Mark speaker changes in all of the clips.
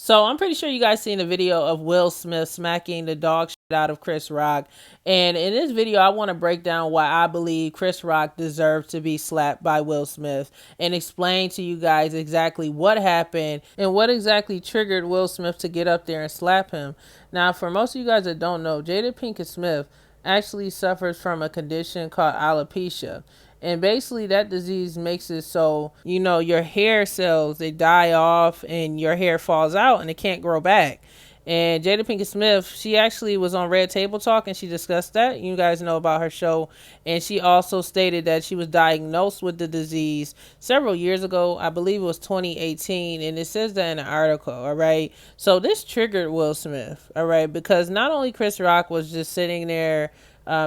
Speaker 1: So I'm pretty sure you guys seen the video of Will Smith smacking the dog shit out of Chris Rock. And in this video, I want to break down why I believe Chris Rock deserved to be slapped by Will Smith and explain to you guys exactly what happened and what exactly triggered Will Smith to get up there and slap him. Now, for most of you guys that don't know, Jada Pinkett Smith actually suffers from a condition called alopecia. And basically that disease makes it so, your hair cells, they die off and your hair falls out and it can't grow back. And Jada Pinkett Smith, she actually was on Red Table Talk and she discussed that. You guys know about her show. And she also stated that she was diagnosed with the disease several years ago. I believe it was 2018. And it says that in the article, all right? So this triggered Will Smith, all right? Because not only Chris Rock was just sitting there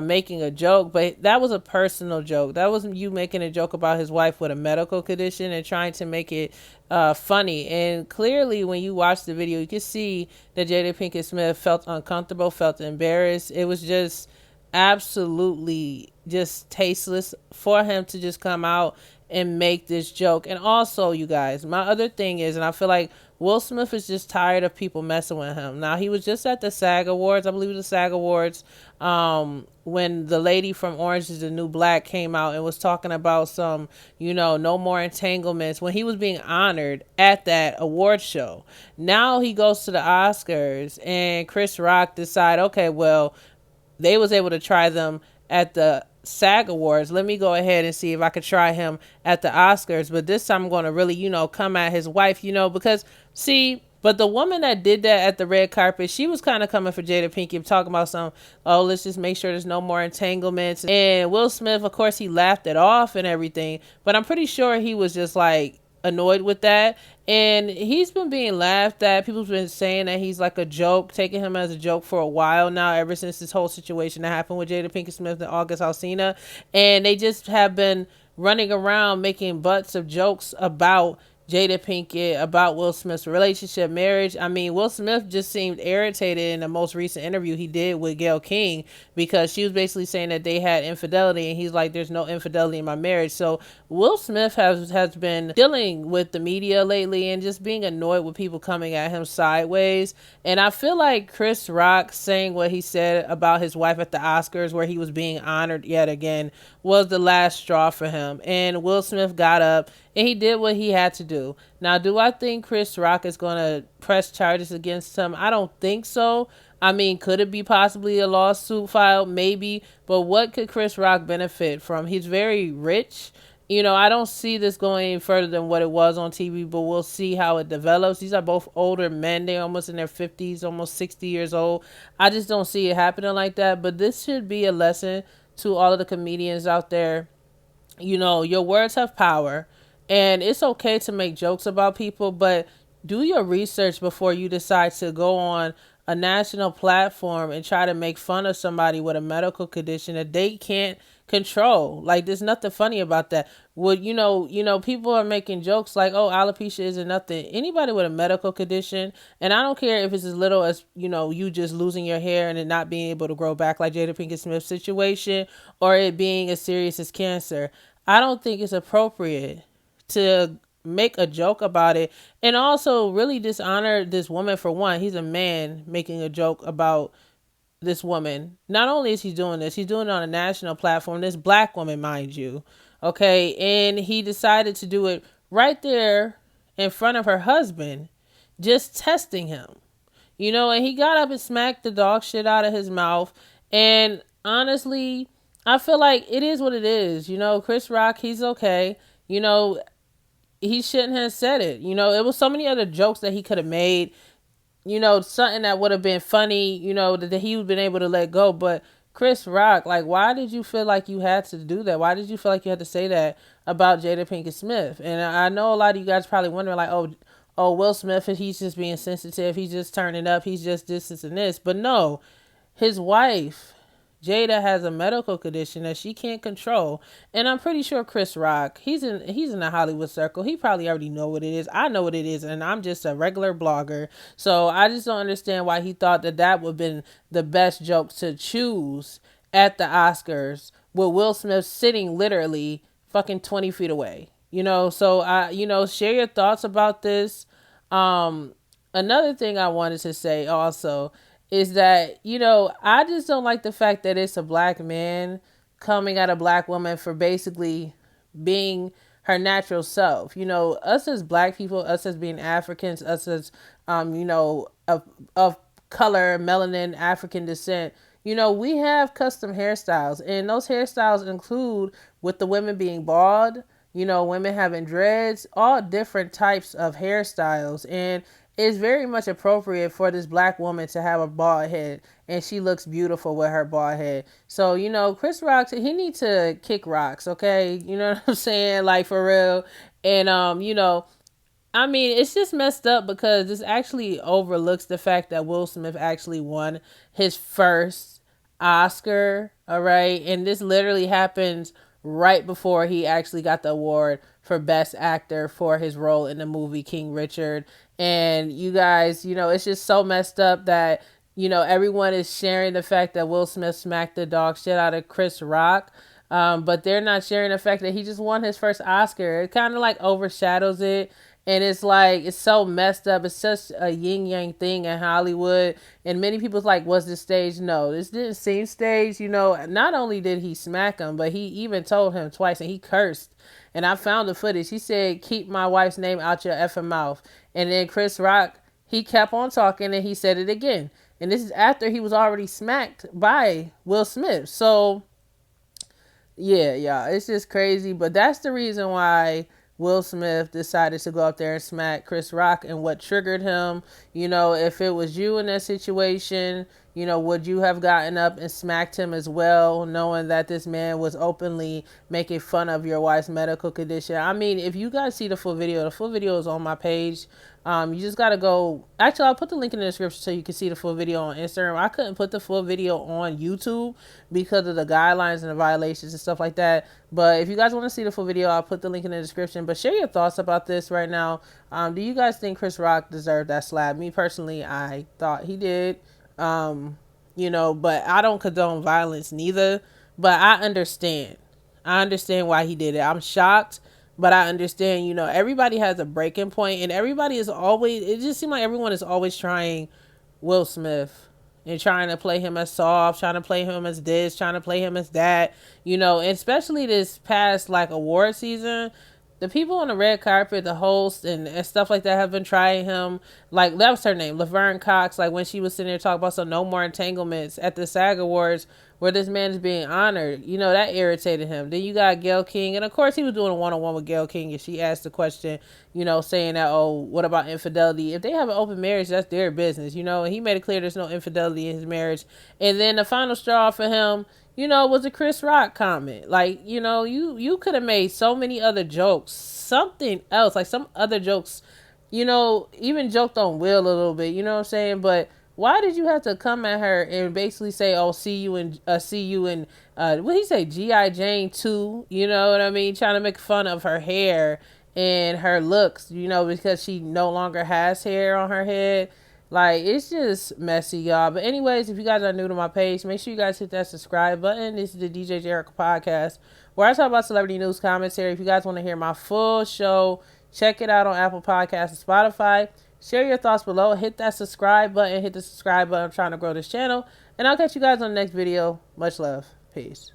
Speaker 1: making a joke, but that was a personal joke. That wasn't you making a joke about his wife with a medical condition and trying to make it funny. And clearly, when you watch the video, you can see that Jada Pinkett Smith felt uncomfortable, felt embarrassed. It was just absolutely just tasteless for him to just come out and make this joke. And also, you guys, my other thing is, and I feel like Will Smith is just tired of people messing with him. Now, he was just at the SAG Awards, I believe it was the SAG Awards, when the lady from Orange is the New Black came out and was talking about some, no more entanglements, when he was being honored at that award show. Now he goes to the Oscars and Chris Rock decide, okay, well, they was able to try them at the SAG Awards. Let me go ahead and see if I could try him at the Oscars. But this time I'm going to really, come at his wife, because see, but the woman that did that at the red carpet, she was kind of coming for Jada Pinkett, talking about some, oh, let's just make sure there's no more entanglements. And Will Smith, of course, he laughed it off and everything. But I'm pretty sure he was just like annoyed with that. And he's been being laughed at. People's been saying that he's like a joke, taking him as a joke for a while now, ever since this whole situation that happened with Jada Pinkett Smith and August Alsina. And they just have been running around making butts of jokes about Jada Pinkett, about Will Smith's relationship, marriage. I mean, Will Smith just seemed irritated in the most recent interview he did with Gayle King, because she was basically saying that they had infidelity, and he's like, there's no infidelity in my marriage. So Will Smith has been dealing with the media lately and just being annoyed with people coming at him sideways. And I feel like Chris Rock saying what he said about his wife at the Oscars, where he was being honored yet again, was the last straw for him. And Will Smith got up and he did what he had to do. Now, do I think Chris Rock is going to press charges against him? I don't think so. I mean, could it be possibly a lawsuit filed? Maybe. But what could Chris Rock benefit from? He's very rich. I don't see this going any further than what it was on TV, but we'll see how it develops. These are both older men. They're almost in their 50s, almost 60 years old. I just don't see it happening like that. But this should be a lesson to all of the comedians out there. Your words have power. And it's okay to make jokes about people, but do your research before you decide to go on a national platform and try to make fun of somebody with a medical condition that they can't control. Like, there's nothing funny about that. People are making jokes like, oh, alopecia isn't nothing. Anybody with a medical condition, and I don't care if it's as little as, you just losing your hair and it not being able to grow back like Jada Pinkett Smith's situation, or it being as serious as cancer. I don't think it's appropriate to make a joke about it and also really dishonor this woman. For one, he's a man making a joke about this woman. Not only is he doing this, he's doing it on a national platform, this black woman, mind you, okay? And he decided to do it right there in front of her husband, just testing him, and he got up and smacked the dog shit out of his mouth. And honestly, I feel like it is what it is. Chris Rock, he's okay. He shouldn't have said it. It was so many other jokes that he could have made, something that would have been funny, that he would have been able to let go. But Chris Rock, like, why did you feel like you had to do that? Why did you feel like you had to say that about Jada Pinkett Smith? And I know a lot of you guys probably wondering, like, oh, Will Smith, he's just being sensitive. He's just turning up. He's just this and this. But no, his wife, Jada, has a medical condition that she can't control. And I'm pretty sure Chris Rock, he's in the Hollywood circle. He probably already know what it is. I know what it is, and I'm just a regular blogger. So I just don't understand why he thought that would have been the best joke to choose at the Oscars, with Will Smith sitting literally fucking 20 feet away. So share your thoughts about this. Another thing I wanted to say also is that, I just don't like the fact that it's a black man coming at a black woman for basically being her natural self. Us as black people, us as being Africans, us as, of color, melanin, African descent, we have custom hairstyles. And those hairstyles include, with the women being bald, women having dreads, all different types of hairstyles. And it's very much appropriate for this black woman to have a bald head, and she looks beautiful with her bald head. So, Chris Rock, he needs to kick rocks, okay? You know what I'm saying? Like, for real. And, I mean, it's just messed up because this actually overlooks the fact that Will Smith actually won his first Oscar, all right? And this literally happens right before he actually got the award for Best Actor for his role in the movie King Richard. And you guys, it's just so messed up that, everyone is sharing the fact that Will Smith smacked the dog shit out of Chris Rock. But they're not sharing the fact that he just won his first Oscar. It kind of like overshadows it. And it's like, it's so messed up. It's such a yin yang thing in Hollywood. And many people's like, was this staged? No, this didn't seem staged. Not only did he smack him, but he even told him twice, and he cursed. And I found the footage. He said, keep my wife's name out your effing mouth. And then Chris Rock, he kept on talking and he said it again. And this is after he was already smacked by Will Smith. So, yeah, it's just crazy. But that's the reason why Will Smith decided to go up there and smack Chris Rock, and what triggered him. If it was you in that situation, would you have gotten up and smacked him as well, knowing that this man was openly making fun of your wife's medical condition? I mean, if you guys see the full video is on my page. You just gotta go. Actually, I'll put the link in the description so you can see the full video on Instagram. I couldn't put the full video on YouTube because of the guidelines and the violations and stuff like that. But if you guys want to see the full video, I'll put the link in the description. But share your thoughts about this right now. Do you guys think Chris Rock deserved that slap? Me personally, I thought he did. But I don't condone violence neither. But I understand. I understand why he did it. I'm shocked. But I understand, everybody has a breaking point, and everybody is always, it just seems like everyone is always trying Will Smith and trying to play him as soft, trying to play him as this, trying to play him as that, and especially this past like award season. The people on the red carpet, the host and stuff like that have been trying him. Like, that was her name, Laverne Cox, like when she was sitting there talking about some no more entanglements at the SAG Awards where this man is being honored. That irritated him. Then you got Gayle King. And of course he was doing a one-on-one with Gayle King, and she asked the question, saying that, oh, what about infidelity? If they have an open marriage, that's their business, and he made it clear there's no infidelity in his marriage. And then the final straw for him, was a Chris Rock comment. Like, you could have made so many other jokes, something else, like some other jokes, even joked on Will a little bit, you know what I'm saying? But why did you have to come at her and basically say, oh, see you in, what he say, G.I. Jane 2, you know what I mean? Trying to make fun of her hair and her looks, because she no longer has hair on her head. Like, it's just messy, y'all. But anyways, if you guys are new to my page, make sure you guys hit that subscribe button. This is the DJ Jericho podcast, where I talk about celebrity news commentary. If you guys want to hear my full show, check it out on Apple Podcasts and Spotify. Share your thoughts below. Hit that subscribe button. Hit the subscribe button. I'm trying to grow this channel. And I'll catch you guys on the next video. Much love. Peace.